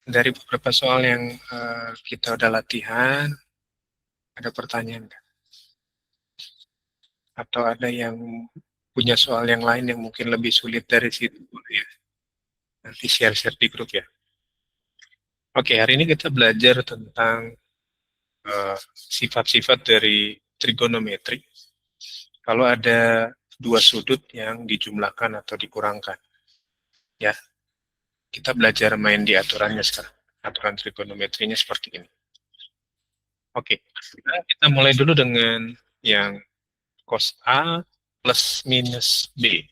Dari beberapa soal yang kita udah latihan, ada pertanyaan nggak? Atau ada yang punya soal yang lain yang mungkin lebih sulit dari situ? Ya. Nanti share-share di grup ya. Oke, hari ini kita belajar tentang sifat-sifat dari trigonometri. Kalau ada dua sudut yang dijumlahkan atau dikurangkan, ya kita belajar main di aturannya sekarang. Aturan trigonometrinya seperti ini. Oke, kita mulai dulu dengan yang cos A plus minus B.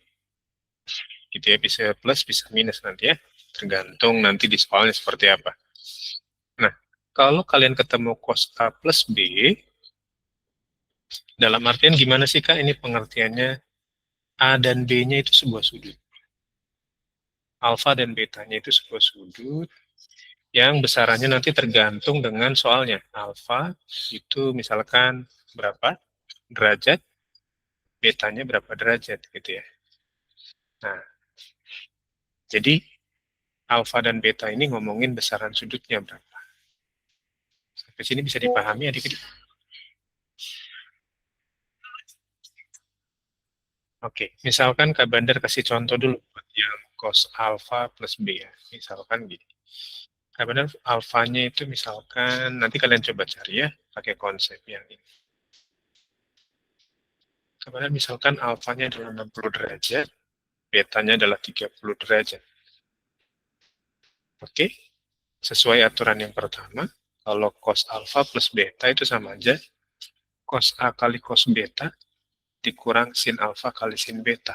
Gitu ya, bisa plus, bisa minus nanti ya. Tergantung nanti di soalnya seperti apa. Nah, kalau kalian ketemu cos A plus B, dalam artian gimana sih Kak? Ini pengertiannya A dan B-nya itu sebuah sudut. Alfa dan betanya itu sebuah sudut yang besarannya nanti tergantung dengan soalnya. Alfa itu misalkan berapa derajat, betanya berapa derajat gitu ya. Nah, jadi alfa dan beta ini ngomongin besaran sudutnya berapa. Sampai sini bisa dipahami adik-adik? Oke, misalkan Kak Bandar kasih contoh dulu buat yang cos alfa plus B ya. Misalkan gini. Kak Bandar alfanya itu misalkan, nanti kalian coba cari ya, pakai konsep yang ini. Kak Bandar misalkan alfanya adalah 60 derajat, betanya adalah 30 derajat. Oke, sesuai aturan yang pertama, kalau cos alfa plus beta itu sama aja, cos A kali cos beta dikurang sin alfa kali sin beta.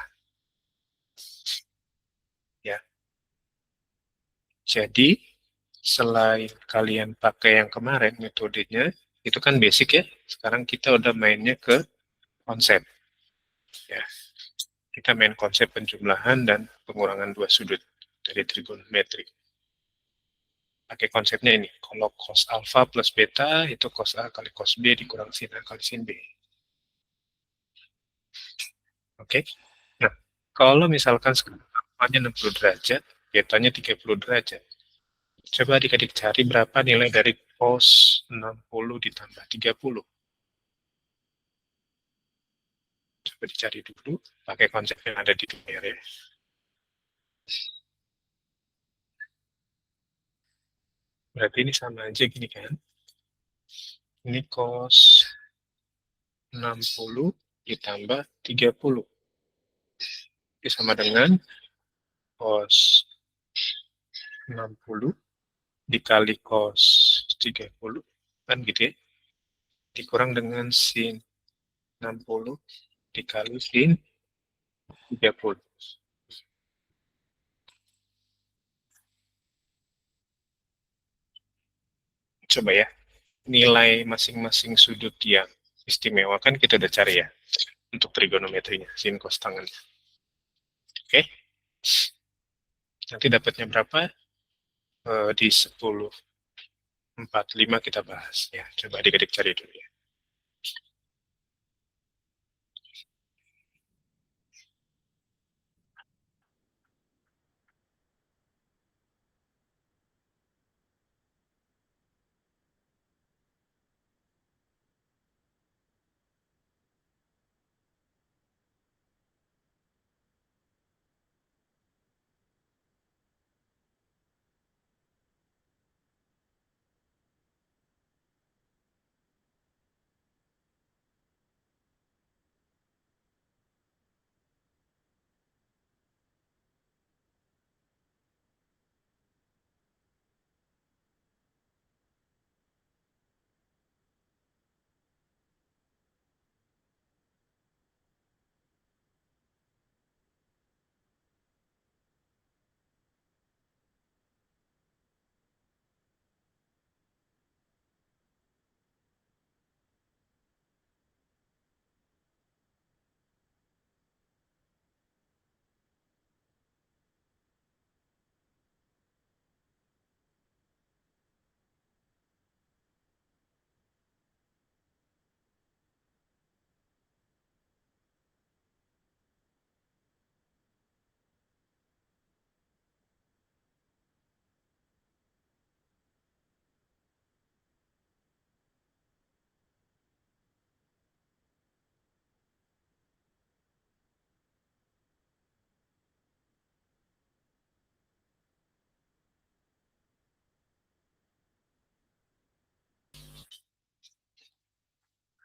Ya, jadi selain kalian pakai yang kemarin metodenya, itu kan basic ya. Sekarang kita udah mainnya ke konsep. Ya, kita main konsep penjumlahan dan pengurangan dua sudut dari trigonometri. Pakai konsepnya ini. Kalau cos alfa plus beta itu cos A kali cos B dikurang sin A kali sin B. Oke. Nah, kalau misalkan sekarang alfanya 60 derajat, betanya 30 derajat. Coba adik-adik cari berapa nilai dari cos 60 ditambah 30. Coba dicari dulu, pakai konsep yang ada di layar ya. Berarti ini sama aja gini kan. Ini cos 60 ditambah 30. Ini sama dengan cos 60 dikali cos 30. Kan gitu ya. Dikurang dengan sin 60 dikali sin 30. Coba ya, nilai masing-masing sudut yang istimewa kan kita udah cari ya untuk trigonometrinya, sin cos tangan. Oke, nanti dapatnya berapa? Di 10:45 kita bahas ya. Coba adik-adik cari dulu ya.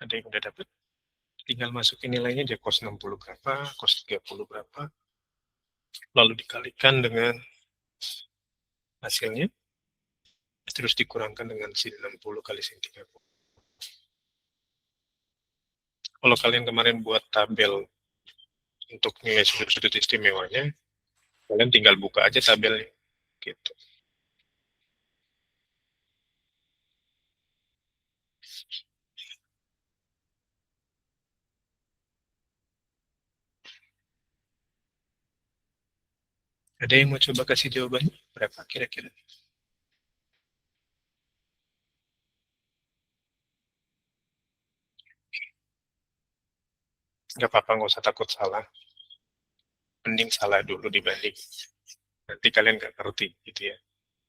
Ada yang udah dapat? Tinggal masukin nilainya aja, cos 60 berapa, cos 30 berapa, lalu dikalikan dengan hasilnya, terus dikurangkan dengan sin 60 kali sin 30. Kalau kalian kemarin buat tabel untuk nilai sudut-sudut istimewanya, kalian tinggal buka aja tabelnya. Gitu. Ada yang mau coba kasih jawabannya? Berapa kira-kira? Nggak apa-apa, nggak usah takut salah. Mending salah dulu dibanding nanti kalian nggak ngerti gitu ya.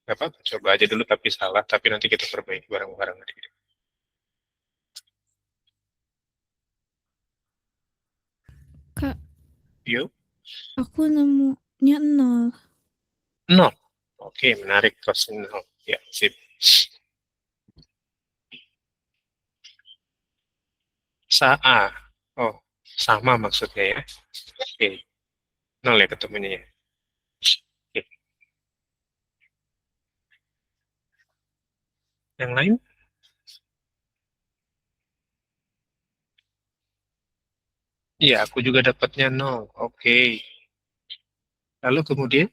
Nggak apa-apa, coba aja dulu tapi salah, tapi nanti kita perbaiki bareng-bareng. Kak, Yuk, aku nemunya 0. 0. Oke, menarik, cos 0. Ya, sip. A. Oh, sama maksudnya ya. Oke, 0 ya ketemunya ya. Oke. Yang lain? Iya, aku juga dapatnya 0. Oke. Lalu kemudian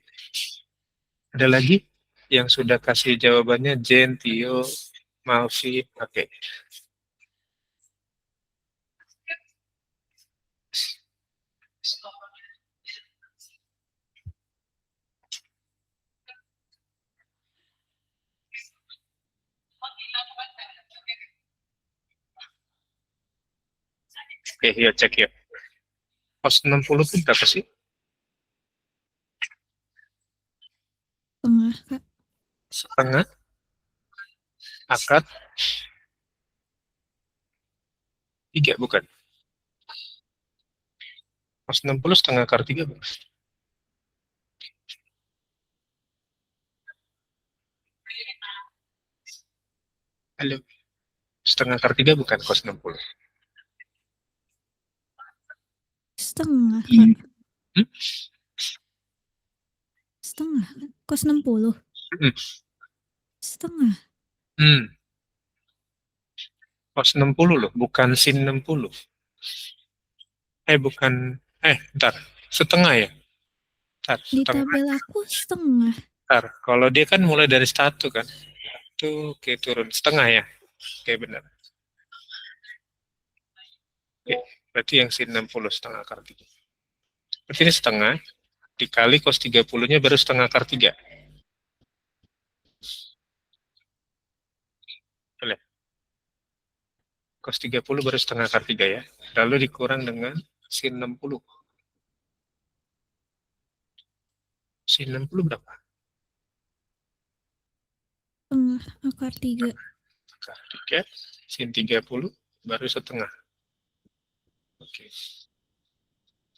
ada lagi yang sudah kasih jawabannya Jen, Tio, Malvi. Oke. Oke, yuk cek yuk. Cos 60 itu berapa sih? Setengah, Kak. Setengah akar 3, bukan? Cos 60 setengah akar 3, bukan? Halo. Setengah akar 3 bukan cos 60? Setengah, Kak. Hmm? Setengah, kan? Cos 60. Hmm. Setengah. Hmm. Cos 60 loh, bukan sin 60. Bukan. Bentar. Setengah ya? Bentar, Di setengah. tabel aku setengah. Bentar. Kalau dia kan mulai dari 1 kan? Itu oke, turun setengah ya? Oke, benar. Oke, berarti yang sin 60 setengah akar 3. Berarti ini setengah, dikali cos 30-nya baru setengah akar 3. Boleh. Cos 30 baru setengah akar 3 ya. Lalu dikurang dengan sin 60. Sin 60 berapa? Setengah akar 3. Akar 3, sin 30 baru setengah. Oke.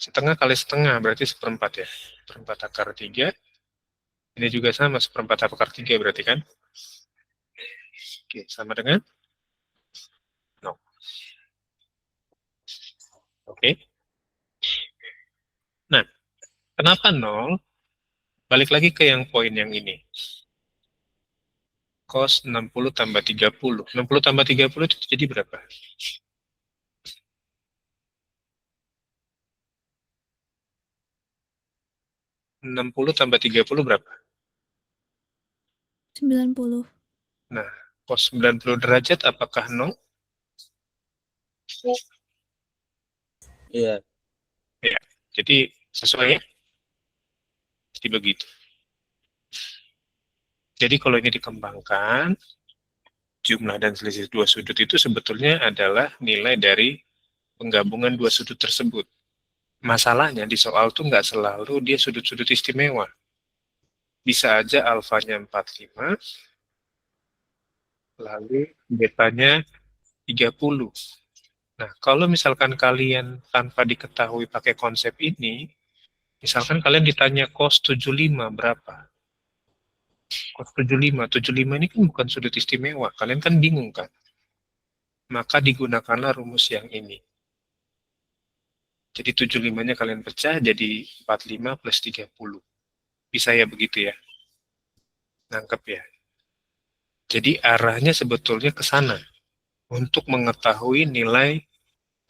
Setengah kali setengah berarti seperempat ya. Seperempat akar 3. Ini juga sama, seperempat akar 3 berarti kan? Oke, sama dengan 0. Oke. Nah, kenapa 0? Balik lagi ke yang poin yang ini. Cos 60 tambah 30. 60 tambah 30 itu jadi berapa? 60 tambah 30 berapa? 90. Nah, cos 90 derajat apakah 0? Iya. Ya, jadi sesuai ya? Jadi begitu. Jadi kalau ini dikembangkan, jumlah dan selisih dua sudut itu sebetulnya adalah nilai dari penggabungan dua sudut tersebut. Masalahnya di soal tuh nggak selalu dia sudut-sudut istimewa. Bisa aja alfanya 45, lalu betanya 30. Nah, kalau misalkan kalian tanpa diketahui pakai konsep ini, misalkan kalian ditanya cos 75 berapa? Cos 75 ini kan bukan sudut istimewa. Kalian kan bingung kan? maka digunakanlah rumus yang ini. Jadi 75-nya kalian pecah jadi 45 plus 30. Bisa ya begitu ya? Nangkep ya? Jadi arahnya sebetulnya ke sana. Untuk mengetahui nilai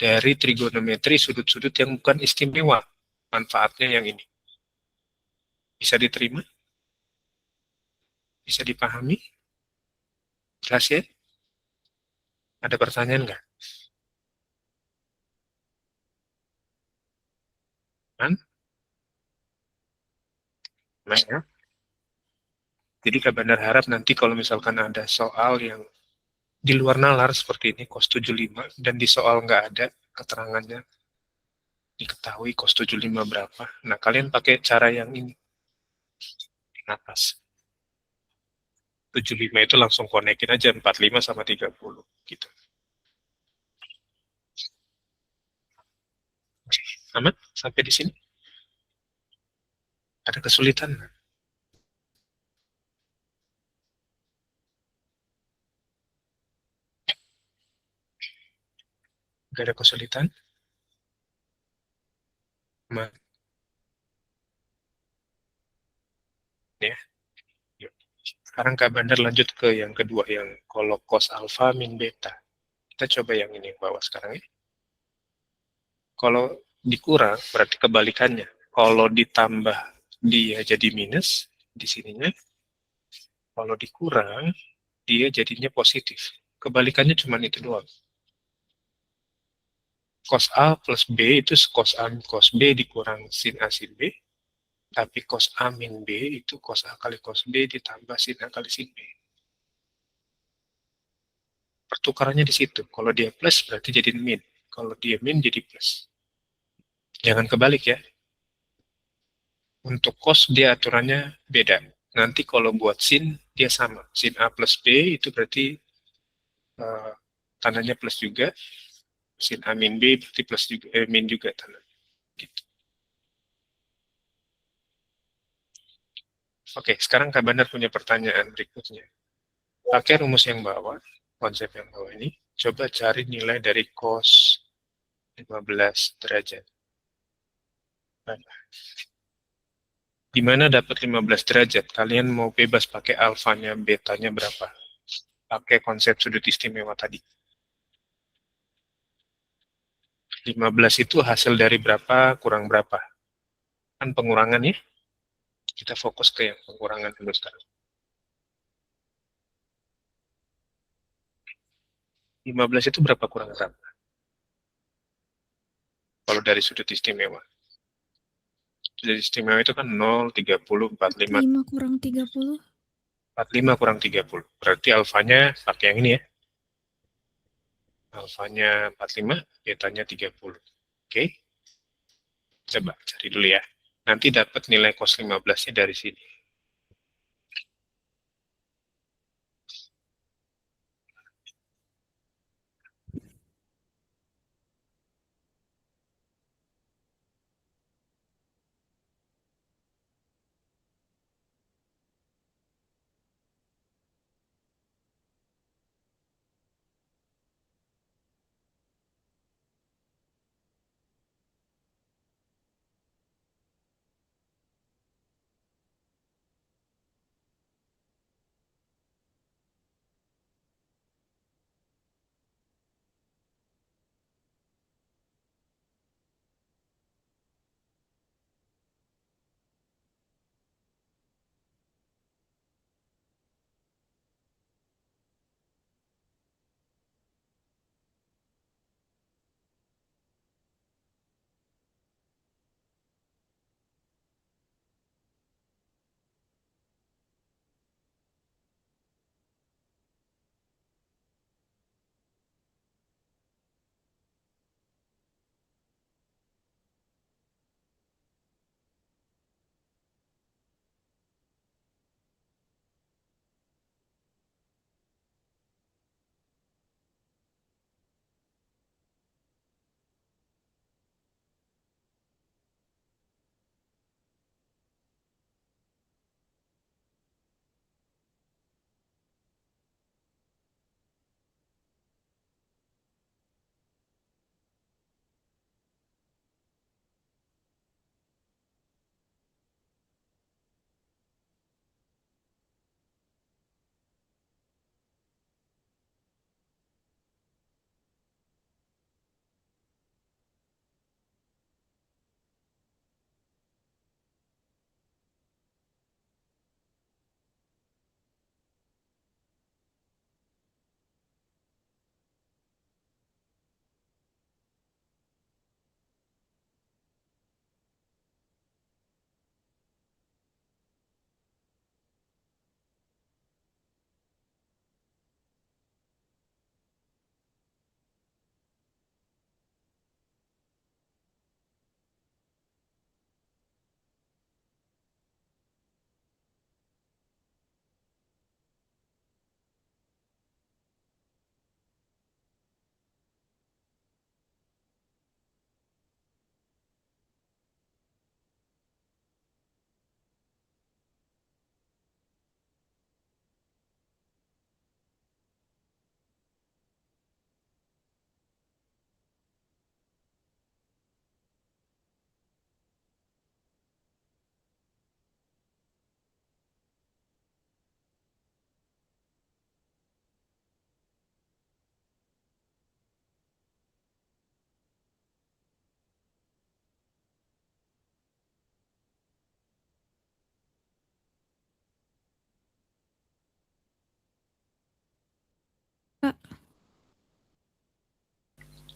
dari trigonometri sudut-sudut yang bukan istimewa. Manfaatnya yang ini. Bisa diterima? Bisa dipahami? Jelas ya? Ada pertanyaan nggak? Kan? Nah, ya. Jadi Kak Bandar harap nanti kalau misalkan ada soal yang di luar nalar seperti ini, cos 75, dan di soal nggak ada keterangannya, diketahui cos 75 berapa. Nah, kalian pakai cara yang ini, di atas. 75 itu langsung konekin aja 45 sama 30. Gitu. Aman? Sampai di sini? Ada kesulitan? Nggak ada kesulitan? Aman. Ya. Yuk. Sekarang Kak Bandar lanjut ke yang kedua, yang kalau cos alfa min beta. Kita coba yang ini yang bawah sekarang ya. Kalau dikurang, berarti kebalikannya. Kalau ditambah, dia jadi minus di sininya. Kalau dikurang, dia jadinya positif. Kebalikannya cuma itu doang. Cos A plus B itu cos A min cos B dikurang sin A sin B. Tapi cos A min B itu cos A kali cos B ditambah sin A kali sin B. Pertukarannya di situ. Kalau dia plus berarti jadi min. Kalau dia min jadi plus. Jangan kebalik ya. Untuk cos dia aturannya beda. Nanti kalau buat sin dia sama. Sin A plus B itu berarti tandanya plus juga. Sin A min B berarti plus juga, min juga tandanya. Gitu. Oke, sekarang Kak Bandar punya pertanyaan berikutnya. Pakai rumus yang bawah, konsep yang bawah ini, coba cari nilai dari cos 15 derajat. Di mana dapat 15 derajat? Kalian mau bebas pakai alfanya, betanya berapa? Pakai konsep sudut istimewa tadi. 15 itu hasil dari berapa, kurang berapa? Kan pengurangan ya? Kita fokus ke yang pengurangan dulu sekarang. 15 itu berapa kurang berapa? Kalau dari sudut istimewa. Sudut istimewa itu kan 0, 30, 45. 5 kurang 30. 45 kurang 30. Berarti alfanya pakai yang ini ya. Alfanya 45, betanya 30. Oke. Coba cari dulu ya. Nanti dapat nilai cos 15-nya dari sini.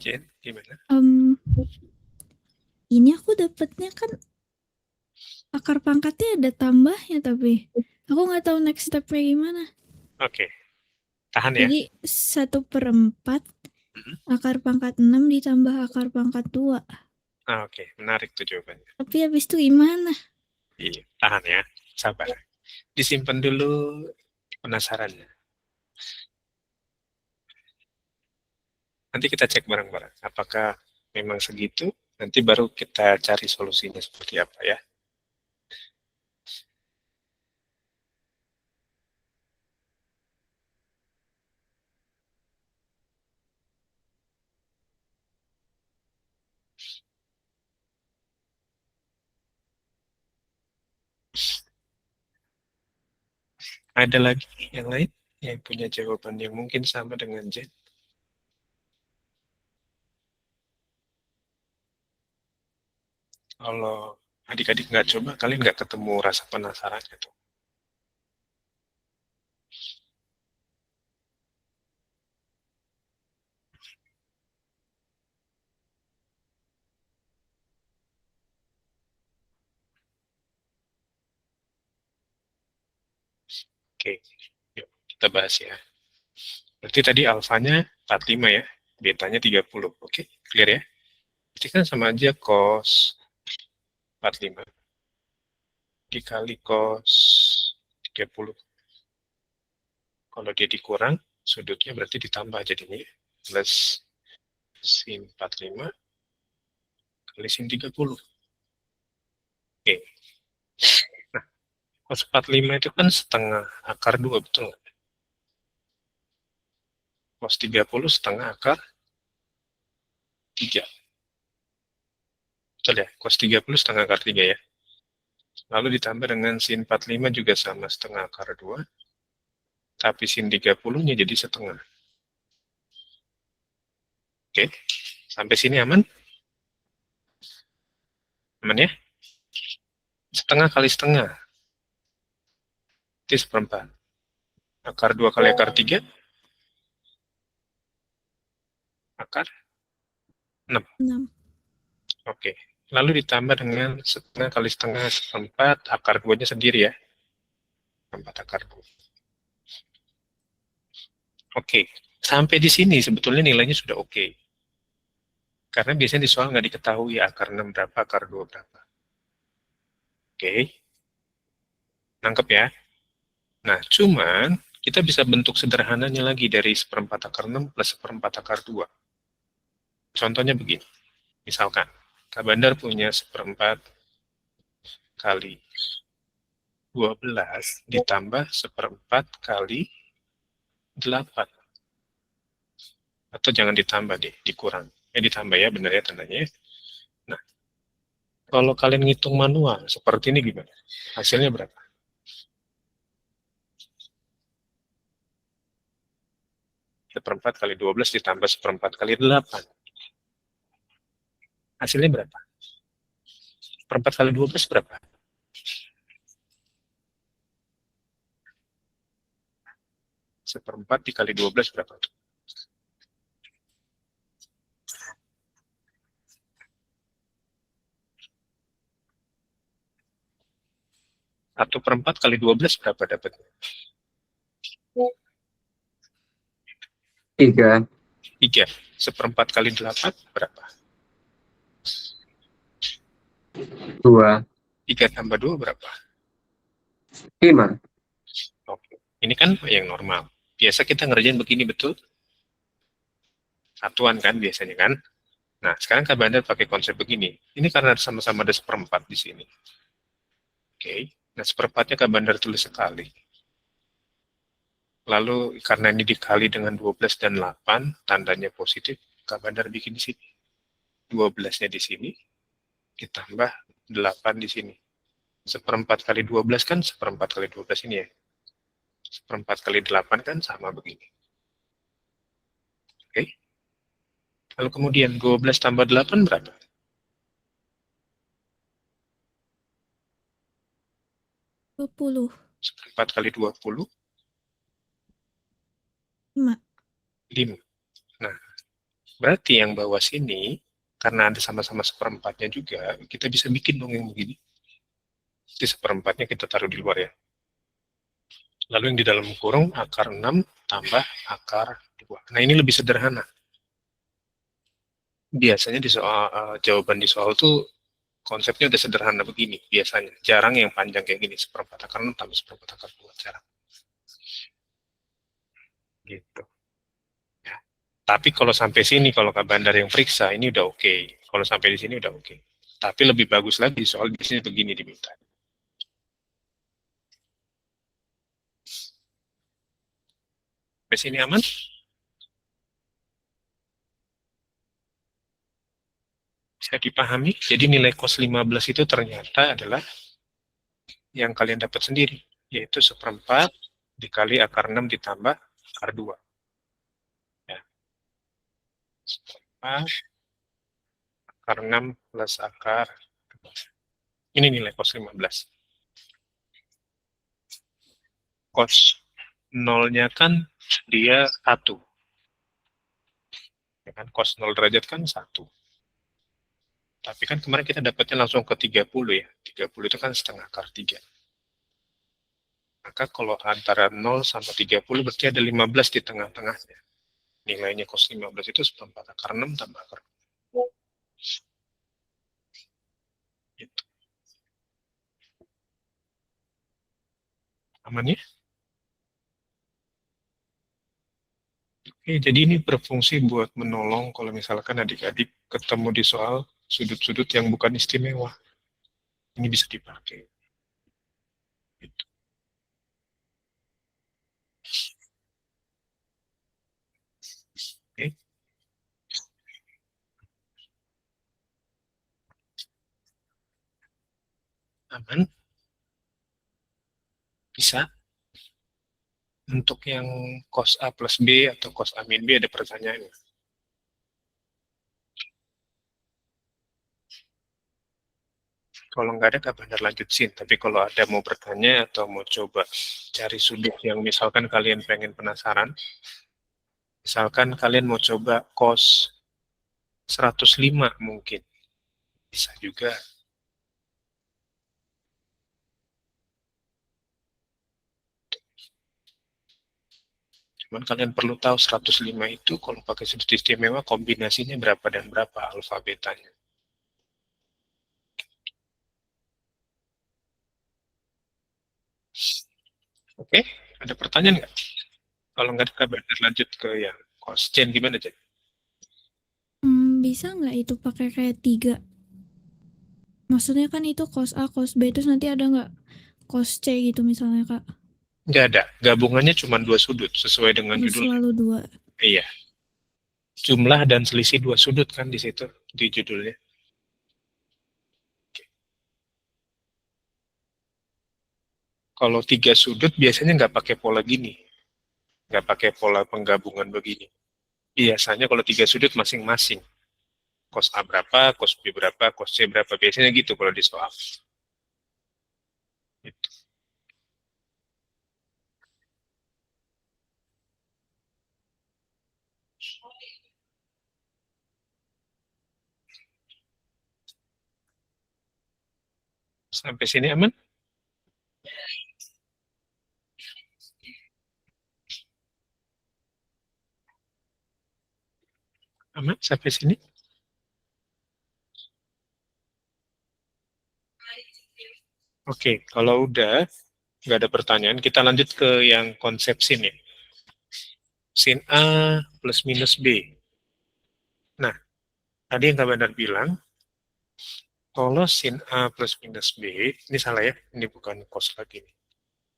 Jen, gimana? Ini aku dapatnya kan akar pangkatnya ada tambahnya, tapi aku nggak tahu next step-nya gimana. Oke, tahan ya. Jadi 1/4 Mhm. akar pangkat 6 ditambah akar pangkat 2. Oke, menarik tuh jawabannya. Tapi habis itu gimana? Iya, tahan ya, sabar. Disimpan dulu penasarannya. Nanti kita cek bareng-bareng. Apakah memang segitu? Nanti baru kita cari solusinya seperti apa ya. Ada lagi yang lain yang punya jawaban yang mungkin sama dengan Jen? Kalau adik-adik nggak coba, kalian nggak ketemu rasa penasaran itu. Oke, yuk kita bahas ya. Berarti tadi alfanya 45 ya, betanya 30. Oke, clear ya? Berarti kan sama aja cos 45 dikali cos 30. Kalau dia dikurang, sudutnya berarti ditambah jadinya ya. Plus sin 45 kali sin 30. Oke. Nah, cos 45 itu kan setengah akar 2, betul nggak? Cos 30 setengah akar 3. Betul ya? Cos 30 setengah akar 3 ya. Lalu ditambah dengan sin 45 juga sama setengah akar 2. Tapi sin 30-nya jadi setengah. Oke. Sampai sini aman? Aman ya? Setengah kali setengah. Itu seperempat. Akar 2 kali akar 3. Akar 6. 6. Oke. Lalu ditambah dengan setengah kali setengah seperempat, akar 2-nya sendiri ya. 4 akar 2. Oke. Sampai di sini sebetulnya nilainya sudah oke. Karena biasanya di soal nggak diketahui akar 6 berapa, akar 2 berapa. Oke. Nangkep ya? Nah, cuman kita bisa bentuk sederhananya lagi dari seperempat akar 6 plus seperempat akar 2. Contohnya begini. Misalkan, Kak Bandar punya seperempat kali 12 ditambah seperempat kali 8. Atau jangan ditambah deh, dikurang. Ditambah ya, benar ya tandanya. Nah, kalau kalian ngitung manual, seperti ini gimana? Hasilnya berapa? Seperempat kali 12 ditambah seperempat kali 8. Hasilnya berapa? Seperempat kali 12 berapa? Seperempat dikali 12 berapa? 1/4 kali 12 berapa dapatnya? 3. 3. Seperempat kali 8 berapa? 2. 3 tambah 2 berapa? 5. Oke. Ini kan yang normal. Biasa kita ngerjain begini, betul? Satuan kan biasanya kan? Nah, sekarang Kak Bandar pakai konsep begini. Ini karena sama-sama ada seperempat di sini. Oke. Nah, seperempatnya Kak Bandar tulis sekali. Lalu karena ini dikali dengan 12 dan 8, tandanya positif, Kak Bandar bikin di sini. 12-nya di sini, ditambah 8 di sini. Seperempat kali 12 kan seperempat kali 12 ini ya. Seperempat kali 8 kan sama begini. Oke. Lalu kemudian 12 tambah 8 berapa? 20. Seperempat kali 20, 5. 5. Nah, Berarti yang bawah sini, karena ada sama-sama seperempatnya juga, kita bisa bikin dong yang begini. Jadi seperempatnya kita taruh di luar ya. Lalu yang di dalam kurung akar 6 tambah akar 2. Nah ini lebih sederhana. Biasanya di soal jawaban di soal tuh konsepnya udah sederhana begini biasanya. Jarang yang panjang kayak gini, seperempat akar 6 tambah seperempat akar 2. Jarang. Gitu. Ya. Tapi kalau sampai sini, kalau Kak Bandar yang periksa, ini udah oke. Kalau sampai di sini udah oke. Tapi lebih bagus lagi soal di sini begini diminta. Sampai sini aman? Bisa dipahami? Jadi nilai cos 15 itu ternyata adalah yang kalian dapat sendiri, yaitu seperempat dikali akar 6 ditambah akar 2. Ya. Seperempat akar 6 plus akar 2. Ini nilai cos 15. Cos 0-nya kan dia 1. Ya kan? Cos 0 derajat kan 1. Tapi kan kemarin kita dapatnya langsung ke 30 ya. 30 itu kan setengah akar 3. Maka kalau antara 0 sama 30 berarti ada 15 di tengah-tengahnya. Nilainya cos 15 itu seperempat akar 6 tambah akar 2. Gitu. Aman ya? Oke, jadi ini berfungsi buat menolong kalau misalkan adik-adik ketemu di soal sudut-sudut yang bukan istimewa. Ini bisa dipakai. Gitu. Oke. Aman? Bisa? Untuk yang cos A plus B atau cos A min B ada pertanyaan? Kalau nggak ada, Kak Bandar lanjutin. Tapi kalau ada mau bertanya atau mau coba cari sudut yang misalkan kalian pengen penasaran, misalkan kalian mau coba cos 105 mungkin. Bisa juga. Cuman kalian perlu tahu 105 itu kalau pakai sudut istimewa kombinasinya berapa dan berapa alfa betanya. Oke, ada pertanyaan nggak? Kalau nggak ada, Kak Bandar lanjut ke yang cos. Jen, gimana, Jen? Bisa nggak itu pakai kayak 3? Maksudnya kan itu cos A, cos B, terus nanti ada nggak cos C gitu misalnya, Kak? Nggak ada. Gabungannya cuma 2 sudut sesuai dengan Harus judul. selalu 2. Iya. Jumlah dan selisih 2 sudut kan di situ di judulnya. Kalau 3 sudut biasanya nggak pakai pola gini, nggak pakai pola penggabungan begini. Biasanya kalau 3 sudut masing-masing. Cos A berapa, cos B berapa, cos C berapa. Biasanya gitu kalau di soal. Gitu. Sampai sini aman? Aman sampai sini? Oke, kalau udah nggak ada pertanyaan, kita lanjut ke yang konsep sin ya. Sin A plus minus B. Nah, tadi yang Kak Bandar bilang, kalau sin A plus minus B, ini salah ya, ini bukan cos lagi nih,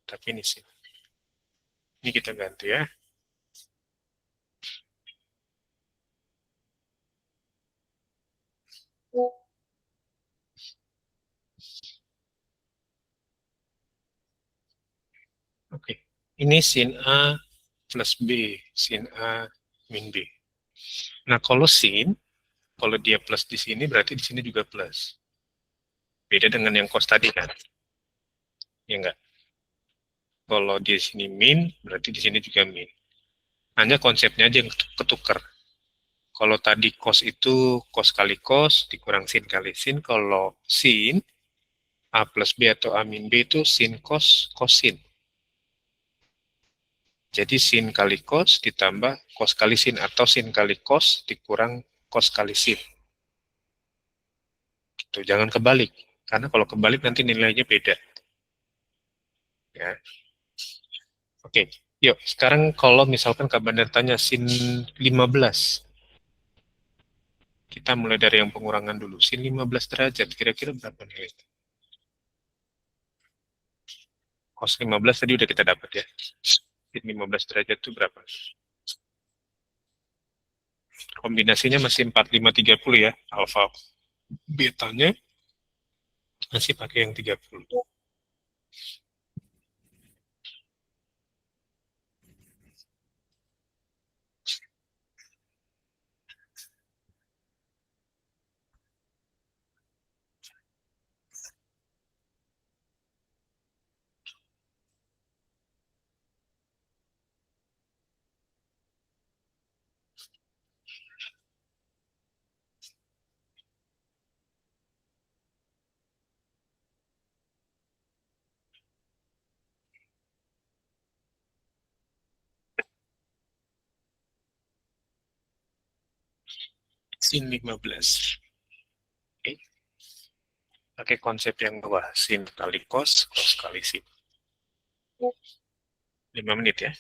tapi ini sin. Ini kita ganti ya. Oke, ini sin A plus B, sin A min B. Nah, kalau sin, kalau dia plus di sini, berarti di sini juga plus. Beda dengan yang cos tadi kan? Ya enggak? Kalau di sini min, berarti di sini juga min. Hanya konsepnya aja yang ketukar. Kalau tadi cos itu cos kali cos dikurang sin kali sin. Kalau sin A plus B atau A min B itu sin cos sin. Jadi sin kali cos ditambah cos kali sin atau sin kali cos dikurang cos kali sin. Tuh, jangan kebalik. Karena kalau kebalik nanti nilainya beda. Ya. Oke, yuk sekarang kalau misalkan Kak Bandar tanya sin 15. Kita mulai dari yang pengurangan dulu. Sin 15 derajat, kira-kira berapa nilai? Cos 15 tadi udah kita dapat ya. Sin 15 derajat itu berapa? Kombinasinya masih 45-30 ya. Alfa betanya masih pakai yang 30. Sin 15. Oke. Pakai konsep yang bawah. Sin kali cos, cos kali sin. 5 menit ya.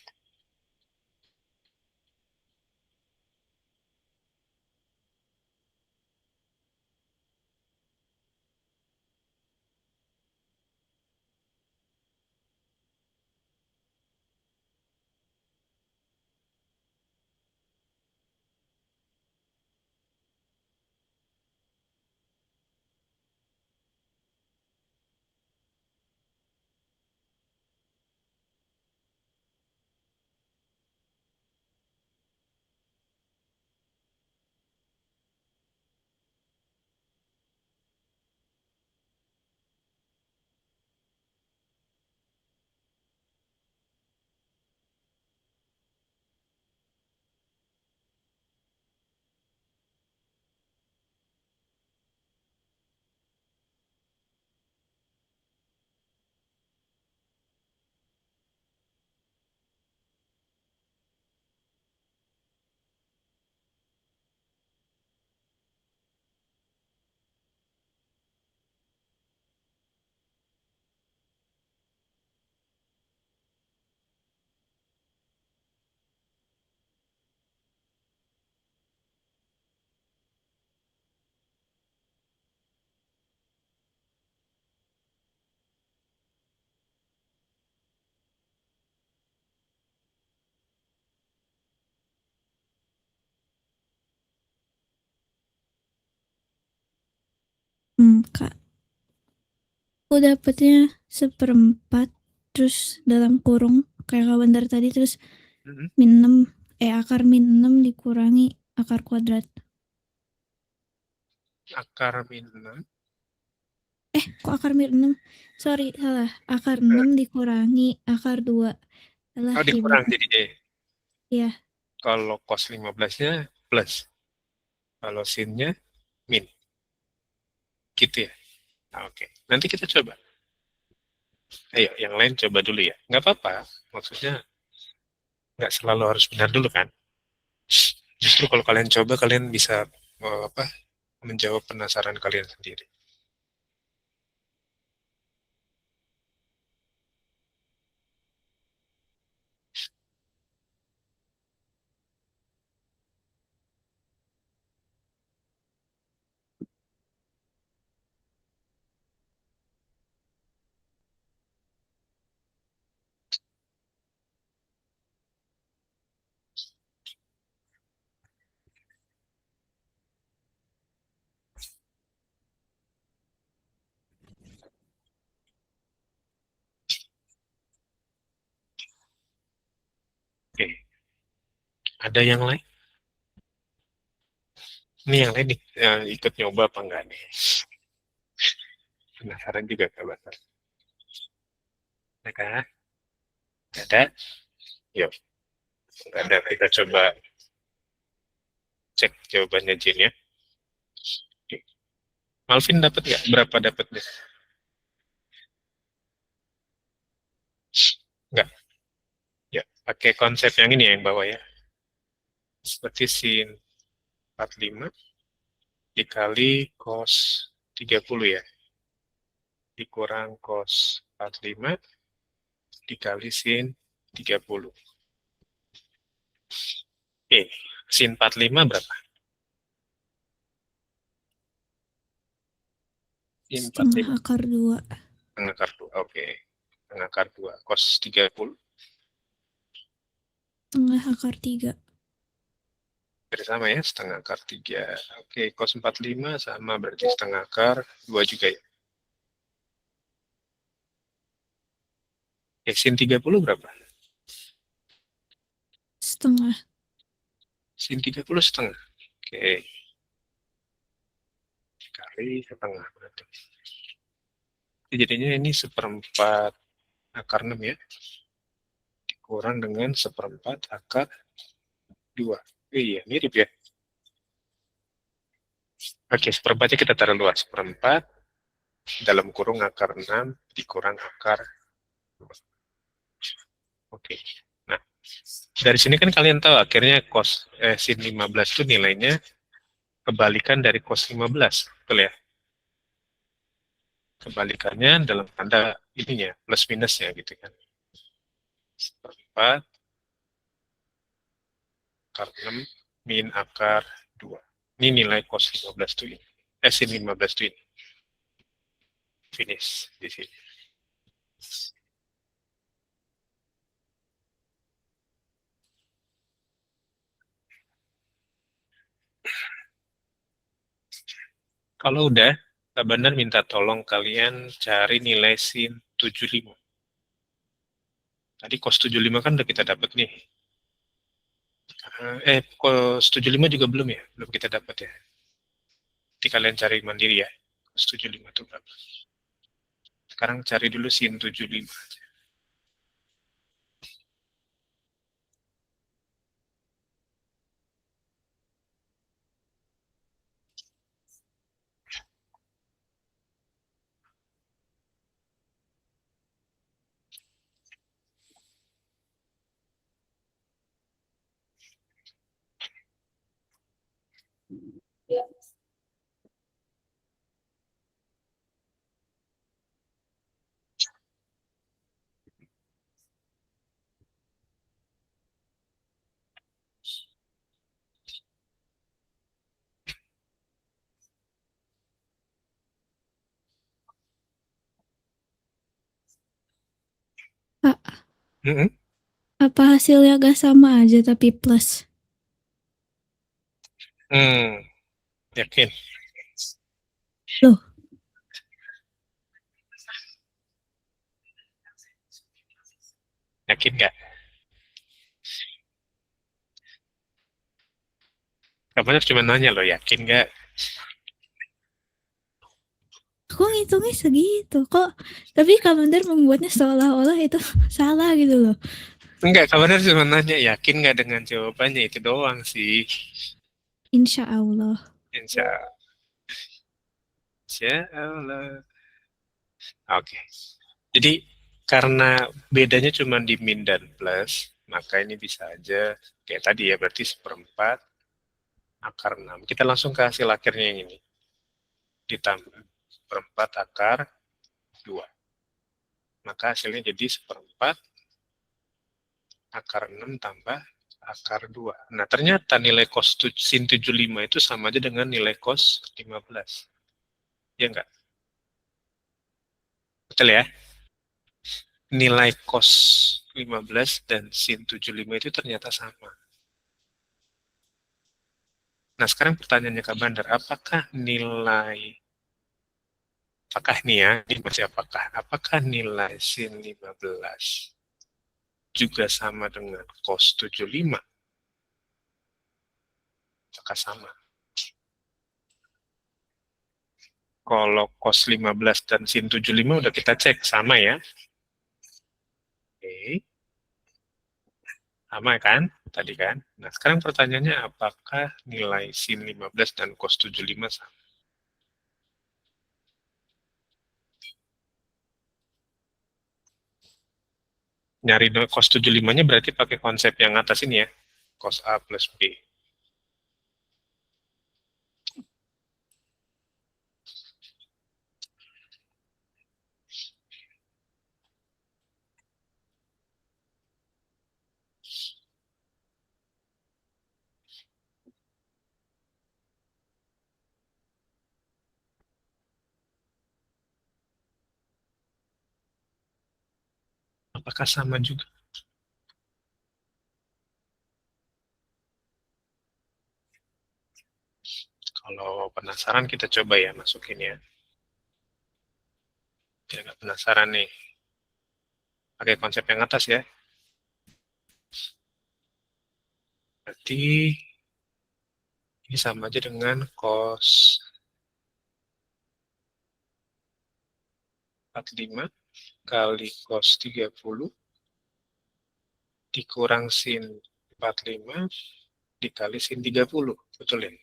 Kak, aku dapetnya 1/4 terus dalam kurung kayak Kak Bandar tadi terus min 6 akar min 6 dikurangi akar kuadrat. Akar min 6. Kok akar min 6? Sorry, salah. Akar 6 dikurangi akar 2. Salah, Oh, dikurang ibu. jadi E. Iya. Kalau cos 15-nya plus. Kalau sin-nya min. Gitu ya. Nah, oke. Nanti kita coba. Ayo, yang lain coba dulu ya. Nggak apa-apa. Maksudnya nggak selalu harus benar dulu kan. Justru kalau kalian coba, kalian bisa menjawab penasaran kalian sendiri. Oke. Ada yang lain? Ini yang lain ikut nyoba apa enggak nih? Penasaran juga kabar. Ada kah? Nggak ada? Yuk. Nggak ada. Kita coba Cek jawabannya Jin ya. Oke. Malvin dapat nggak? Berapa dapatnya? Nggak. Ya, pakai konsep yang ini ya, yang bawah ya. Seperti sin 45 dikali cos 30 ya. Dikurang cos 45 dikali sin 30. Oke, sin 45 berapa? Sin 45 Setengah akar 2. setengah akar 2. Oke. Setengah akar 2 cos 30 Setengah akar 3. sama ya, setengah akar 3. Oke, cos 45 sama berarti setengah akar 2 juga ya. Sin 30 berapa? Setengah. Sin 30 setengah. Oke. Kali setengah berarti. Jadinya ini seperempat akar 6 ya. Dikurang dengan seperempat akar 2. Iya, mirip ya. Oke, seperempatnya kita taruh luar. Seperempat dalam kurung akar 6 dikurang akar 2. Oke. Nah, dari sini kan kalian tahu akhirnya sin 15 itu nilainya kebalikan dari cos 15. Betul ya? Kebalikannya dalam tanda ininya, plus minusnya gitu kan. Seperempat akar 6 min akar 2. Ini nilai cos 15 itu ini. Sin 15 itu ini. Finish di sini. Kalau udah, Kak Bandar minta tolong kalian cari nilai sin 75. Tadi cos 75 kan udah kita dapat nih. Cos 75 juga belum ya? Belum kita dapat ya. Nanti kalian cari mandiri ya. Cos 75 itu berapa? Sekarang cari dulu sin 75. Pak, Mm-mm. apa hasilnya gak sama aja tapi plus? Yakin? Loh, Yakin nggak? Kamu cuma nanya loh, yakin nggak? aku ngitungnya segitu kok. Tapi Kamandar membuatnya seolah-olah itu salah gitu loh. Enggak, kamu cuma nanya, yakin nggak dengan jawabannya, itu doang sih. Insya Allah. Insya Allah. Oke. Jadi, karena bedanya cuma di min dan plus, maka ini bisa aja, kayak tadi ya, berarti seperempat akar 6. Kita langsung ke hasil akhirnya yang ini. Ditambah seperempat akar 2. Maka hasilnya jadi seperempat akar 6 tambah akar 2. Nah, ternyata nilai cos sin 75 itu sama aja dengan nilai cos 15. Ya enggak? Betul ya? Nilai cos 15 dan sin 75 itu ternyata sama. Nah, sekarang pertanyaannya Kak Bandar, apakah nih ya, ini masih apakah nilai sin 15 juga sama dengan cos 75? Apakah sama? Kalau cos 15 dan sin 75 udah kita cek, sama ya? Oke. Sama kan? tadi kan. Nah, sekarang pertanyaannya apakah nilai sin 15 dan cos 75 sama? Nyari cos 75-nya berarti pakai konsep yang atas ini ya. Cos A plus B. Apakah sama juga? Kalau penasaran kita coba ya masukin ya. Ya nggak penasaran nih. Pakai konsep yang atas ya. Berarti ini sama aja dengan cos 45 kali cos 30 dikurang sin 45 dikali sin 30. Betul ya?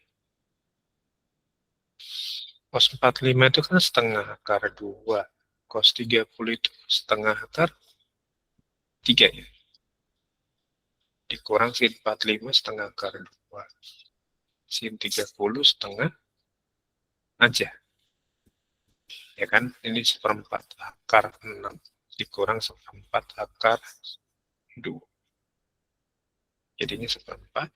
Cos 45 itu kan setengah akar 2. Cos 30 itu setengah akar 3 ya. Dikurang sin 45 setengah akar 2. Sin 30 setengah aja. Ya kan? Ini seperempat akar 6 dikurang seperempat akar 2. Jadinya seperempat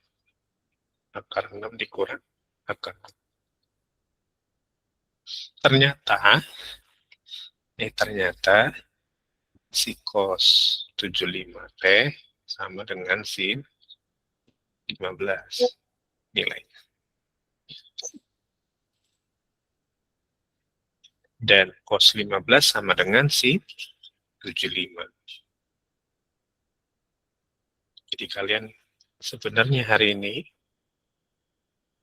akar 6 dikurang akar 2. Ternyata si cos 75T sama dengan sin 15 nilainya. Dan cos 15 sama dengan sin 75. Jadi kalian sebenarnya hari ini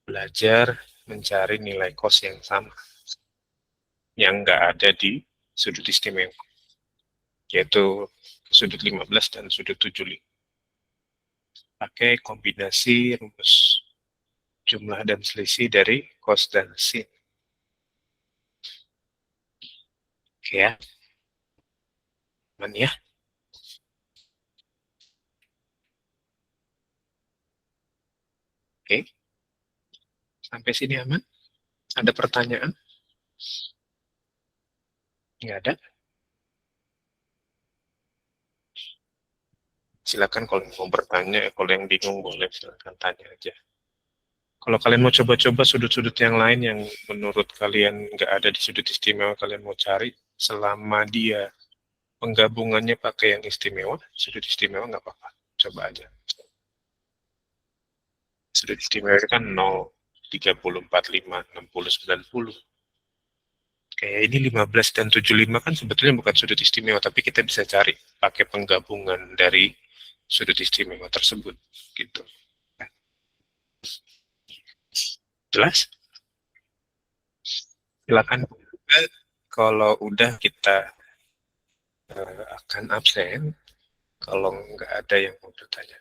belajar mencari nilai cos yang sama. Yang nggak ada di sudut istimewa. Yaitu sudut 15 dan sudut 75. Pakai kombinasi rumus jumlah dan selisih dari cos dan sin. Oke ya. Aman ya. Oke. Sampai sini aman? Ada pertanyaan? Nggak ada? Silakan kalau mau bertanya, kalau yang bingung boleh silakan tanya aja. Kalau kalian mau coba-coba sudut-sudut yang lain yang menurut kalian nggak ada di sudut istimewa, kalian mau cari, selama dia penggabungannya pakai yang istimewa, sudut istimewa nggak apa-apa. Coba aja. Sudut istimewa itu kan 0, 30, 45, 60, 90. Kayak ini 15 dan 75 kan sebetulnya bukan sudut istimewa, tapi kita bisa cari pakai penggabungan dari sudut istimewa tersebut. Gitu. Jelas? Silakan. Kalau udah kita akan absen. Kalau nggak ada yang mau bertanya.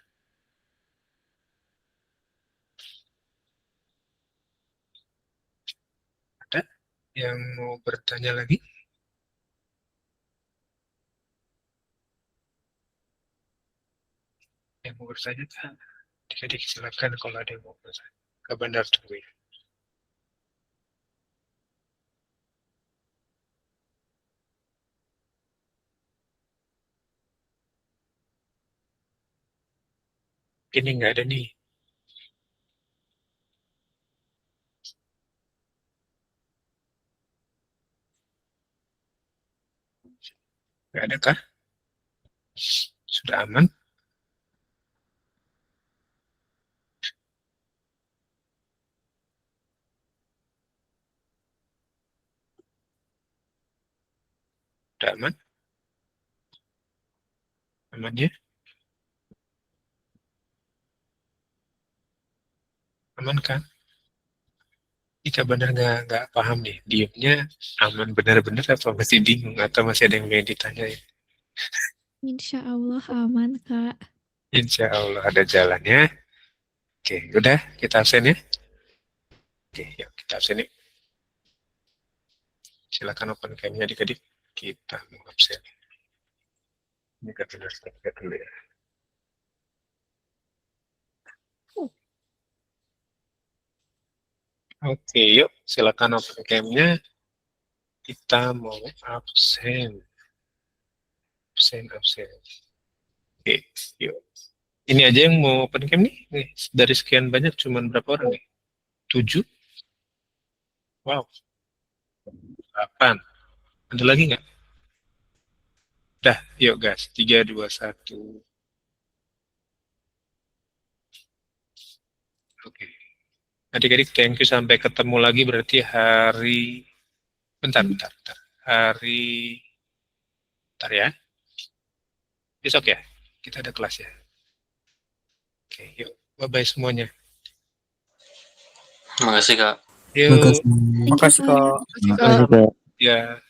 Ada yang mau bertanya lagi? Yang mau bertanya kan? Adik-adik silakan kalau ada yang mau bertanya. Kak Bandar tunggu ya. Ini nggak ada nih. Nggak ada kah? Sudah aman? Sudah aman? Aman ya? Aman kan? Jika benar nggak paham nih, diemnya aman benar-benar apa masih bingung atau masih ada yang mau ditanyain? Insya Allah aman, Kak. Insya Allah ada jalannya. Oke, udah kita absen ya. Oke, yuk kita absen yuk. Silakan open cam-nya adik-adik. Kita mau absen. Ini kita start dulu ya. Oke, yuk silakan open cam-nya. Kita mau absen. Absen. Oke, yuk. Ini aja yang mau open cam nih. Nih, dari sekian banyak cuman berapa orang nih? 7? Wow. 8. Ada lagi nggak? Dah, yuk guys. 3, 2, 1. Oke. Adik-adik, thank you. Sampai ketemu lagi berarti hari... Bentar. Hari... Bentar ya. Besok ya? Kita ada kelas ya. Oke, yuk. Bye-bye semuanya. Makasih Kak. Yuk. Thank you, Kak. Ya.